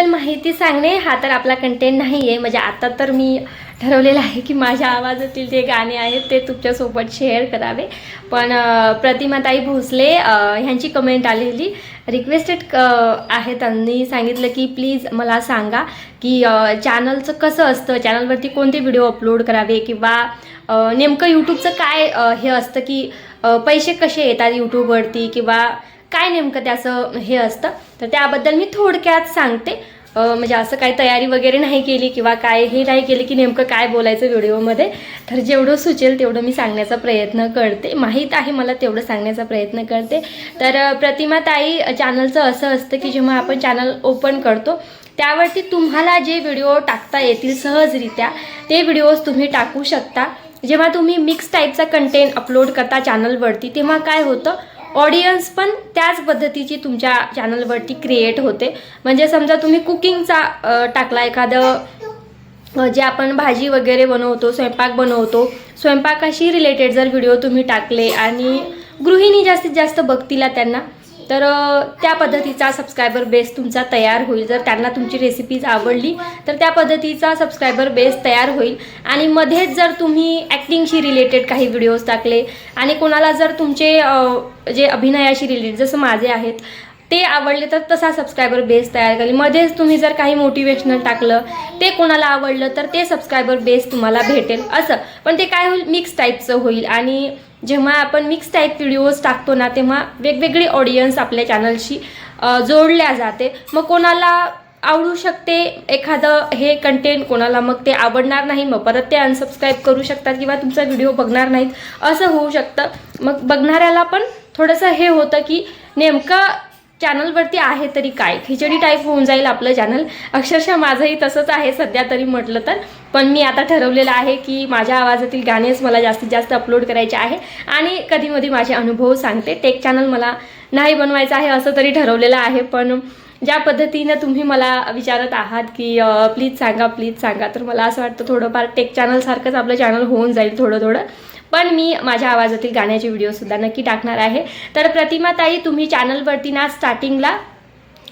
त्याबद्दल माहिती सांगणे हा तर आपला कंटेंट नाही आहे. म्हणजे आता तर मी ठरवलेलं आहे की माझ्या आवाजातील जे गाणे आहेत ते तुमच्यासोबत शेअर करावे. पण प्रतिमाताई भोसले ह्यांची कमेंट आलेली, रिक्वेस्टेड आहे. त्यांनी सांगितलं की प्लीज मला सांगा की चॅनलचं कसं असतं, चॅनलवरती कोणते व्हिडिओ अपलोड करावे, किंवा नेमकं यूट्यूबचं काय हे असतं की पैसे कसे येतात यूट्यूबवरती, किंवा काय नेमकं त्याचं हे असतं. तर त्याबद्दल मी थोडक्यात सांगते. म्हणजे असं काही तयारी वगैरे नाही केली किंवा काय हे नाही केली की नेमकं काय बोलायचं व्हिडिओमध्ये. तर जेवढं सुचेल तेवढं मी सांगण्याचा प्रयत्न करते. माहीत आहे मला तेवढं सांगण्याचा प्रयत्न करते. तर प्रतिमाताई चॅनलचं असं असतं की जेव्हा आपण चॅनल ओपन करतो त्यावरती तुम्हाला जे व्हिडिओ टाकता येतील सहजरित्या ते व्हिडिओज तुम्ही टाकू शकता. जेव्हा तुम्ही मिक्स टाईपचा कंटेंट अपलोड करता चॅनलवरती तेव्हा काय होतं, ऑडियन्स पण त्याच पद्धतीची तुमच्या चॅनलवरती क्रिएट होते. म्हणजे समजा तुम्ही कुकिंगचा टाकला, एखादं जे आपण भाजी वगैरे बनवतो, स्वयंपाक बनवतो, स्वयंपाकाशी रिलेटेड जर व्हिडिओ तुम्ही टाकले आणि गृहिणी जास्तीत जास्त बघतील त्यांना, तर त्या पद्धतीचा सबस्क्रायबर बेस तुमचा तयार होईल. जर त्यांना तुमची रेसिपीज आवडली तर त्या पद्धतीचा सबस्क्रायबर बेस तयार होईल. आणि मध्येच जर तुम्ही ॲक्टिंगशी रिलेटेड काही व्हिडिओज टाकले आणि कोणाला जर तुमचे जे अभिनयाशी रिलेटेड जसं माझे आहेत ते आवडले तर तसा सबस्क्रायबर बेस तयार केली. मध्येच तुम्ही जर काही मोटिवेशनल टाकलं ते कोणाला आवडलं तर ते सबस्क्रायबर बेस तुम्हाला भेटेल असं. पण ते काय होईल, मिक्स टाईपचं होईल. आणि जेव्हा आपण मिक्स टाईप व्हिडिओज टाकतो ना तेव्हा वेगवेगळी ऑडियन्स आपल्या चॅनलशी जोडल्या जाते. मग कोणाला आवडू शकते एखादं हे कंटेंट, कोणाला मग ते आवडणार नाही, मग परत ते अनसबस्क्राईब करू शकतात किंवा तुमचा व्हिडिओ बघणार नाहीत असं होऊ शकतं. मग बघणाऱ्याला पण थोडंसं हे होतं की नेमकं चॅनलवरती आहे तरी काय, खिचडी टाईप होऊन जाईल आपलं चॅनल. अक्षरशः माझंही तसंच आहे सध्या तरी म्हटलं तर. पण मी आता ठरवलेलं आहे की माझ्या आवाजातील गाणेच मला जास्तीत जास्त अपलोड करायचे आहे. आणि कधीमधी माझे अनुभव सांगते. टेक चॅनल मला नाही बनवायचं आहे असं तरी ठरवलेलं आहे. पण ज्या पद्धतीनं तुम्ही मला विचारत आहात की प्लीज सांगा प्लीज सांगा, तर मला असं वाटतं थोडंफार टेक चॅनलसारखंच आपलं चॅनल होऊन जाईल थोडं थोडं. पण मी माझ्या आवाजातील गाण्याचे व्हिडिओसुद्धा नक्की टाकणार आहे. तर प्रतिमाताई तुम्ही चॅनलवरती ना स्टार्टिंगला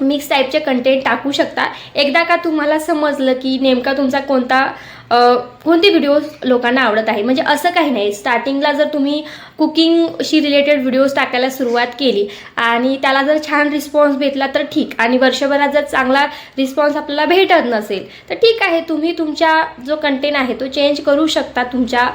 मिक्स टाईपचे कंटेंट टाकू शकता. एकदा का तुम्हाला समजलं की नेमका तुमचा कोणते व्हिडिओज लोकांना आवडत आहे, म्हणजे असं काही नाही, स्टार्टिंगला जर तुम्ही कुकिंगशी रिलेटेड व्हिडिओज टाकायला सुरुवात केली आणि त्याला जर छान रिस्पॉन्स भेटला तर ठीक, आणि वर्षभरात जर चांगला रिस्पॉन्स आपल्याला भेटत नसेल तर ठीक आहे, तुम्ही तुमच्या जो कंटेंट आहे तो चेंज करू शकता. तुमच्या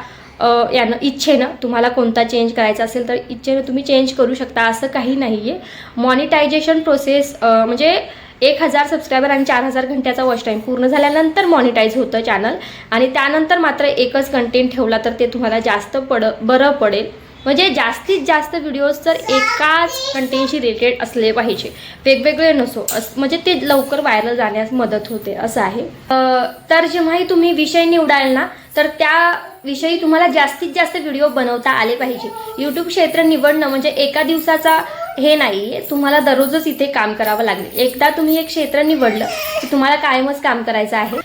यानं इच्छेनं तुम्हाला कोणता चेंज करायचा असेल तर इच्छेनं तुम्ही चेंज करू शकता, असं काही नाही आहे. मॉनिटायझेशन प्रोसेस म्हणजे 1000 सबस्क्रायबर आणि 4000 घंट्याचा वॉच टाईम पूर्ण झाल्यानंतर मॉनिटाईज होतं चॅनल. आणि त्यानंतर मात्र एकच कंटेंट ठेवला तर ते तुम्हाला जास्त बरं पडेल. म्हणजे जास्तीत जास्त व्हिडिओज तर एकाच कंटेंटशी रिलेटेड असले पाहिजे, वेगवेगळे नसो, म्हणजे ते लवकर व्हायरल जाण्यास मदत होते असं आहे. तर जेव्हाही तुम्ही विषय निवडाल ना तर त्याविषयी तुम्हाला जास्तीत जास्त व्हिडिओ बनवता आले पाहिजे. यूट्यूब क्षेत्र निवडणं म्हणजे एका दिवसाचा हे नाही आहे, तुम्हाला दररोजच इथे काम करावं लागेल. एकदा तुम्ही एक क्षेत्र निवडलं की तुम्हाला कायमच काम करायचं आहे.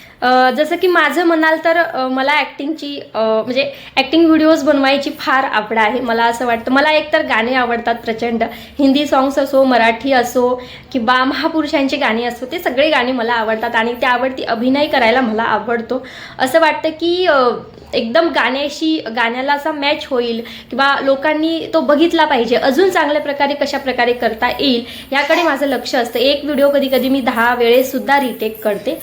जसं की माझं म्हणाल तर मला ॲक्टिंगची म्हणजे ॲक्टिंग व्हिडिओज बनवायची फार आवड आहे. मला असं वाटतं, मला एकतर गाणे आवडतात प्रचंड, हिंदी सॉंग्स असो, मराठी असो किंवा महापुरुषांची गाणी असो, ते सगळे गाणी मला आवडतात आणि त्यावरती अभिनय करायला मला आवडतो. असं वाटतं की एकदम गाण्याला असा मॅच होईल किंवा लोकांनी तो बघितला पाहिजे, अजून चांगल्या प्रकारे कशा प्रकारे करता येईल याकडे माझं लक्ष असतं. एक व्हिडिओ कधी कधी मी 10 वेळेसुद्धा रिटेक करते.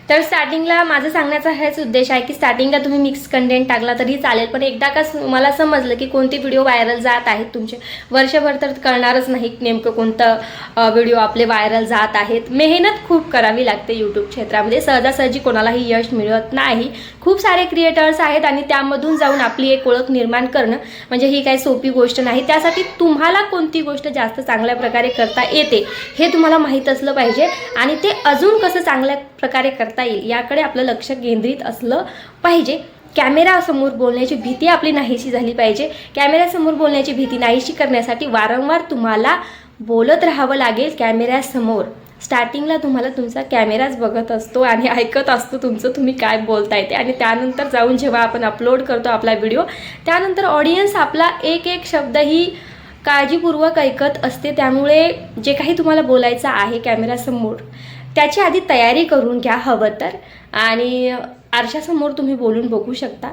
तर स्टार्टिंगला माझं सांगण्याचा हेच उद्देश आहे की स्टार्टिंगला तुम्ही मिक्स कंटेंट टाकला तरी चालेल, पण एकदा का मला समजलं की कोणते व्हिडिओ व्हायरल जात आहेत तुमचे, वर्षभर तर कळणारच नाही नेमकं कोणतं व्हिडिओ आपले व्हायरल जात आहेत. मेहनत खूप करावी लागते यूट्यूब क्षेत्रामध्ये, सहजासहजी कोणालाही यश मिळत नाही. खूप सारे क्रिएटर्स आहेत आणि त्यामधून जाऊन आपली एक ओळख निर्माण करणं म्हणजे ही काही सोपी गोष्ट नाही. त्यासाठी तुम्हाला कोणती गोष्ट जास्त चांगल्या प्रकारे करता येते हे तुम्हाला माहीत असलं पाहिजे आणि ते अजून कसं चांगल्या प्रकारे करता येईल याकडे आपलं लक्ष केंद्रित असलं पाहिजे. कॅमेरासमोर बोलण्याची भीती आपली नाहीशी झाली पाहिजे. कॅमेऱ्यासमोर बोलण्याची भीती नाहीशी करण्यासाठी वारंवार तुम्हाला बोलत राहावं लागेल कॅमेऱ्यासमोर. स्टार्टिंगला तुम्हाला तुमचा कॅमेराच बघत असतो आणि ऐकत असतो तुमचं तुम्ही काय बोलताय ते, आणि त्यानंतर जाऊन जेव्हा आपण अपलोड करतो आपला व्हिडिओ त्यानंतर ऑडियन्स आपला एक एक शब्दही काळजीपूर्वक ऐकत असते. त्यामुळे जे काही तुम्हाला बोलायचं आहे कॅमेरासमोर त्याची आधी तयारी करून घ्या हवं तर. आणि आरशासमोर तुम्ही बोलून बघू शकता.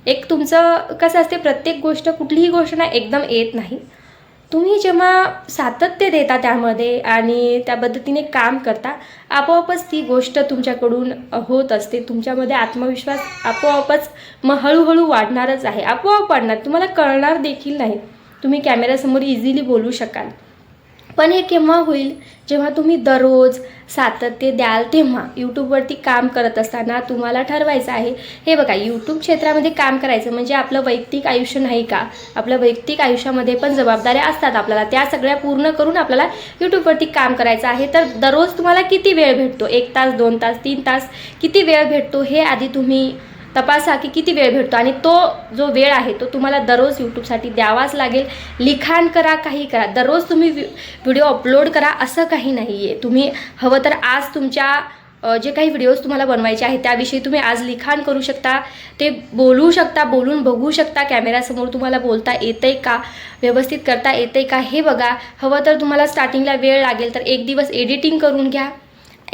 एक तुमचं कसं असते, प्रत्येक गोष्ट, कुठलीही गोष्ट ना एकदम येत नाही. तुम्ही जेव्हा सातत्य देता त्यामध्ये आणि त्या पद्धतीने काम करता, आपोआपच ती गोष्ट तुमच्याकडून होत असते. तुमच्यामध्ये आत्मविश्वास आपोआपच मग हळूहळू वाढणारच आहे. आपोआप वाढणार, तुम्हाला कळणार देखील नाही. तुम्ही कॅमेऱ्यासमोर इझिली बोलू शकाल. पण हे केव्हा होईल, जेव्हा तुम्ही दररोज सातत्य द्याल तेव्हा. यूट्यूबवरती काम करत असताना तुम्हाला ठरवायचं आहे, हे बघा, यूट्यूब क्षेत्रामध्ये काम करायचं म्हणजे आपलं वैयक्तिक आयुष्य नाही का. आपल्या वैयक्तिक आयुष्यामध्ये पण जबाबदाऱ्या असतात आपल्याला, त्या सगळ्या पूर्ण करून आपल्याला यूट्यूबवरती काम करायचं आहे. तर दररोज तुम्हाला किती वेळ भेटतो, 1 तास, 2 तास, 3 तास, किती वेळ भेटतो हे आधी तुम्ही तपासा की किती वेळ भेटतो. आणि तो जो वेळ आहे तो तुम्हाला दररोज यूट्यूबसाठी द्यावाच लागेल. लिखाण करा, काही करा, दररोज तुम्ही व्हिडिओ अपलोड करा असं काही नाही आहे. तुम्ही हवं तर आज तुमच्या जे काही व्हिडिओज तुम्हाला बनवायचे आहेत त्याविषयी तुम्ही आज लिखाण करू शकता, ते बोलू शकता, बोलून बघू शकता. कॅमेऱ्यासमोर तुम्हाला बोलता येतंय का, व्यवस्थित करता येतंय का हे बघा. हवं तर तुम्हाला स्टार्टिंगला वेळ लागेल तर 1 दिवस एडिटिंग करून घ्या.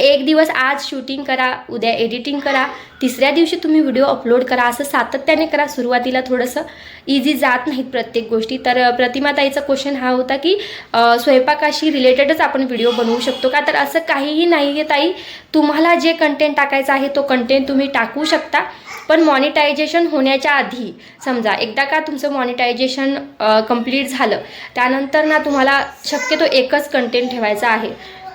1 दिवस आज शूटिंग करा, उद्या एडिटिंग करा, तिसऱ्या दिवशी तुम्ही व्हिडिओ अपलोड करा. असं सातत्याने करा. सुरुवातीला थोडंसं इझी जात नाहीत प्रत्येक गोष्टी. तर प्रतिमाताईचा क्वेश्चन हा होता की स्वयंपाकाशी रिलेटेडच आपण व्हिडिओ बनवू शकतो का. तर असं काहीही नाही आहे ताई. तुम्हाला जे कंटेंट टाकायचं आहे तो कंटेंट तुम्ही टाकू शकता. पण मॉनिटायझेशन होण्याच्या आधी, समजा एकदा का तुमचं मॉनिटायझेशन कंप्लीट झालं त्यानंतर ना तुम्हाला शक्यतो एकच कंटेंट ठेवायचा आहे.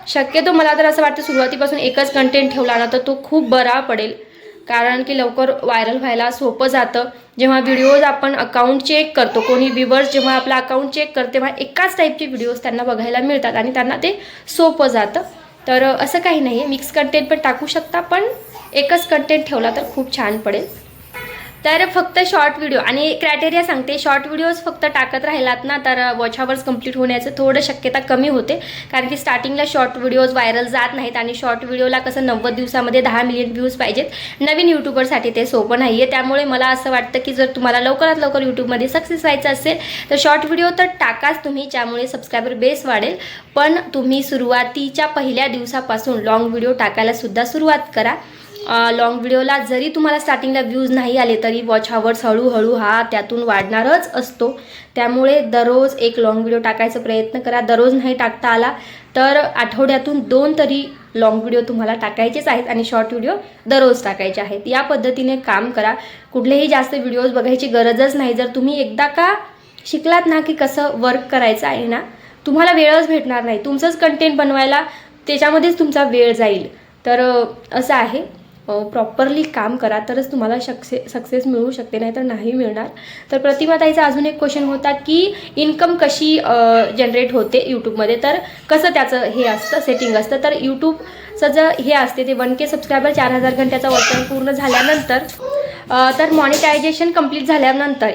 शक्यतो मला तर असं वाटतं सुरुवातीपासून एकच कंटेंट ठेवला ना तर तो खूप बरा पडेल. कारण की लवकर व्हायरल व्हायला सोपं जातं. जेव्हा व्हिडिओज आपण अकाउंट चेक करतो, कोणी व्ह्यूवर्स जेव्हा आपला अकाउंट चेक करते तेव्हा एकाच टाईपचे व्हिडिओज त्यांना बघायला मिळतात आणि त्यांना ते सोपं जातं. तर असं काही नाही आहे, मिक्स कंटेंट पण टाकू शकता, पण एकच कंटेंट ठेवला तर खूप छान पडेल. तर फक्त शॉर्ट व्हिडिओ आणि क्रायटेरिया सांगते, शॉर्ट व्हिडिओज फक्त टाकत राहिलात ना तर वॉच आवर्स कंप्लीट होण्याचं थोडं शक्यता कमी होते. कारण की स्टार्टिंगला शॉर्ट व्हिडिओज व्हायरल जात नाहीत आणि शॉर्ट व्हिडिओला कसं 90 दिवसामध्ये 10 मिलियन व्ह्यूज पाहिजेत. नवीन यूट्यूबरसाठी ते सोपं नाही आहे. त्यामुळे मला असं वाटतं की जर तुम्हाला लवकरात लवकर यूट्यूबमध्ये सक्सेस व्हायचं असेल तर शॉर्ट व्हिडिओ तर टाकाच तुम्ही, ज्यामुळे सबस्क्रायबर बेस वाढेल. पण तुम्ही सुरुवातीच्या पहिल्या दिवसापासून लॉंग व्हिडिओ टाकायला सुद्धा सुरुवात करा. लॉंग व्हिडिओला जरी तुम्हाला स्टार्टिंगला व्ह्यूज नाही आले तरी वॉच आवर्स हळूहळू हा त्यातून वाढणारच असतो. त्यामुळे दररोज एक लॉंग व्हिडिओ टाकायचा प्रयत्न करा. दररोज नाही टाकता आला तर आठवड्यातून 2 तरी लॉंग व्हिडिओ तुम्हाला टाकायचेच आहेत आणि शॉर्ट व्हिडिओ दररोज टाकायचे आहेत. या पद्धतीने काम करा. कुठलेही जास्त व्हिडिओज बघायची गरजच नाही. जर तुम्ही एकदा का शिकलात ना की कसं वर्क करायचं आहे ना, तुम्हाला वेळच भेटणार नाही. तुमचंच कंटेंट बनवायला त्याच्यामध्येच तुमचा वेळ जाईल. तर असं आहे, प्रॉपरली काम करा तरच तुम्हाला सक्सेस मिळू शकते, नाही तर नाही मिळणार. तर प्रतिमाताईचा अजून एक क्वेश्चन होता की इन्कम कशी जनरेट होते यूट्यूबमध्ये. तर कसं त्याचं हे असतं, सेटिंग असतं. तर यूट्यूबचं जर हे असते ते 1K सबस्क्रायबर 4000 घंट्याचा वॉच टाईम पूर्ण झाल्यानंतर, तर मॉनिटायझेशन कंप्लीट झाल्यानंतर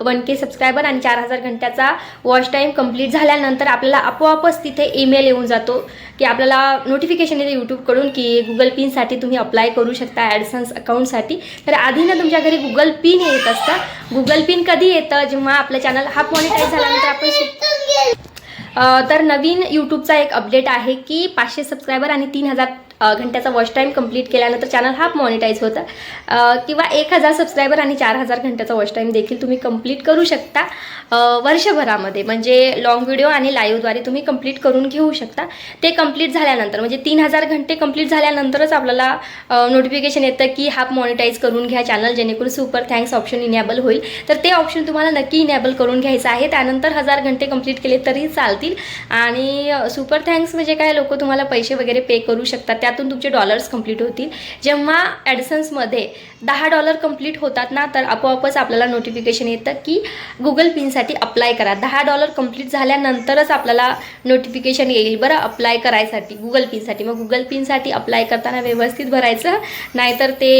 1K सबस्क्रायबर आणि 4000 घंट्याचा वॉच टाईम कंप्लीट झाल्यानंतर आपल्याला आपोआपच तिथे ईमेल येऊन जातो की आपल्याला नोटिफिकेशन येते यूट्यूबकडून की गुगल पिनसाठी तुम्ही अप्लाय करू शकता ॲडसन्स अकाउंटसाठी. तर आधी ना तुमच्या घरी गुगल पिन येत असतं. गुगल पिन कधी येतं, जेव्हा आपलं चॅनल हाफ मॉनिटाईज झाल्यानंतर आपण तर नवीन यूट्यूबचा एक अपडेट आहे की 500 सबस्क्रायबर आणि 3000 घंट्याचा वॉच टाईम कंप्लीट केल्यानंतर चॅनल हाफ मॉनिटाईज होतं. किंवा 1000 सबस्क्रायबर आणि 4000 घंट्याचा वॉच टाईम देखील तुम्ही कंप्लीट करू शकता वर्षभरामध्ये. म्हणजे लॉंग व्हिडिओ आणि लाईव्हद्वारे तुम्ही कंप्लीट करून घेऊ शकता. ते कंप्लीट झाल्यानंतर म्हणजे 3000 घंटे कंप्लीट झाल्यानंतरच आपल्याला नोटिफिकेशन येतं की हाफ मॉनिटाईज करून घ्या चॅनल, जेणेकरून सुपर थँक्स ऑप्शन इनेबल होईल. तर ते ऑप्शन तुम्हाला नक्की इनेबल करून घ्यायचं आहे. त्यानंतर 1000 घंटे कंप्लीट केले तरी चालतील. आणि सुपर थँक्स म्हणजे काय, लोक तुम्हाला पैसे वगैरे पे करू शकतात, त्यातून तुमचे डॉलर्स कंप्लीट होतील. जेव्हा ॲडसन्समध्ये $10 कंप्लीट होतात ना तर आपोआपच आपल्याला नोटिफिकेशन येतं की गुगल पिनसाठी अप्लाय करा. $10 कंप्लीट झाल्यानंतरच आपल्याला नोटिफिकेशन येईल बरं अप्लाय करायसाठी गुगल पिनसाठी. मग गुगल पिनसाठी अप्लाय करताना व्यवस्थित भरायचं, नाहीतर ते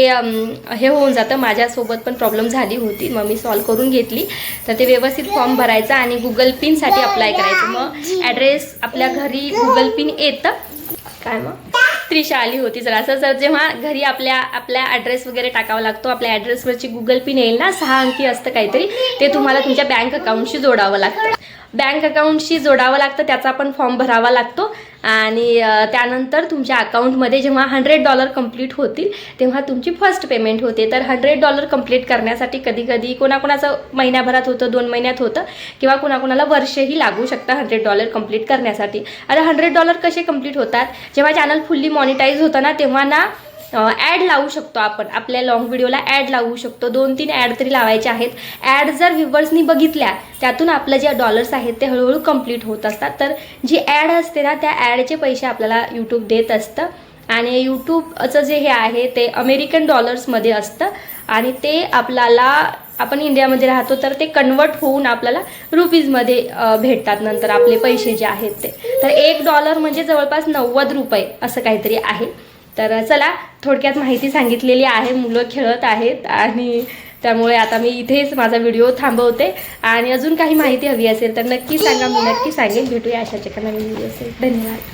हे होऊन जातं. माझ्यासोबत पण प्रॉब्लेम झाली होती, मग मी सॉल्व करून घेतली. तर ते व्यवस्थित फॉर्म भरायचा आणि गुगल पिनसाठी अप्लाय करायचं. मग ॲड्रेस आपल्या घरी गुगल पिन येतं. काय मग त्रिशा आली होती जरा असं. जर जेव्हा घरी आपल्या ॲड्रेस वगैरे टाकावा लागतो, आपल्या ॲड्रेसवरची गुगल पिन येईल ना, 6 अंकी असतं काहीतरी, ते तुम्हाला तुमच्या बँक अकाउंटशी जोडावं लागतं. बँक अकाउंटशी जोडावं लागतं, त्याचा पण फॉर्म भरावा लागतो आणि त्यानंतर तुमच्या अकाउंटमध्ये जेव्हा $100 कंप्लीट होतील तेव्हा तुमची फर्स्ट पेमेंट होते. तर $100 कंप्लीट करण्यासाठी कधी कधी कोणाकोणाचं महिन्याभरात होतं, 2 महिन्यात होतं, किंवा कोणाकोणाला वर्षही लागू शकतं $100 कंप्लीट करण्यासाठी. आता $100 कसे कंप्लीट होतात, जेव्हा चॅनल फुल्ली मॉनिटाईज होतं ना तेव्हा ना ॲड लावू शकतो आपण. आपल्या लॉंग व्हिडिओला ॲड लावू शकतो. 2-3 ॲड तरी लावायचे आहेत. ॲड जर व्ह्यूवर्सनी बघितल्या त्यातून आपलं जे डॉलर्स आहेत ते हळूहळू कंप्लीट होत असतात. तर जी ॲड असते ना त्या ॲडचे पैसे आपल्याला यूट्यूब देत असतं. आणि यूट्यूबचं जे हे आहे ते अमेरिकन डॉलर्समध्ये असतं आणि ते आपल्याला, आपण इंडियामध्ये राहतो तर ते कन्वर्ट होऊन आपल्याला रुपीजमध्ये भेटतात नंतर आपले पैसे जे आहेत ते. तर $1 म्हणजे जवळपास 90 रुपये असं काहीतरी आहे. तर चला, थोडक्यात माहिती सांगितलेली आहे. मुलं खेळत आहेत आणि त्यामुळे आता मी इथेच माझा व्हिडिओ थांबवते. आणि अजून काही माहिती हवी असेल तर नक्की सांगा, मी नक्की सांगेन. भेटूया अशाच एका नवीन व्हिडिओ असेल. धन्यवाद.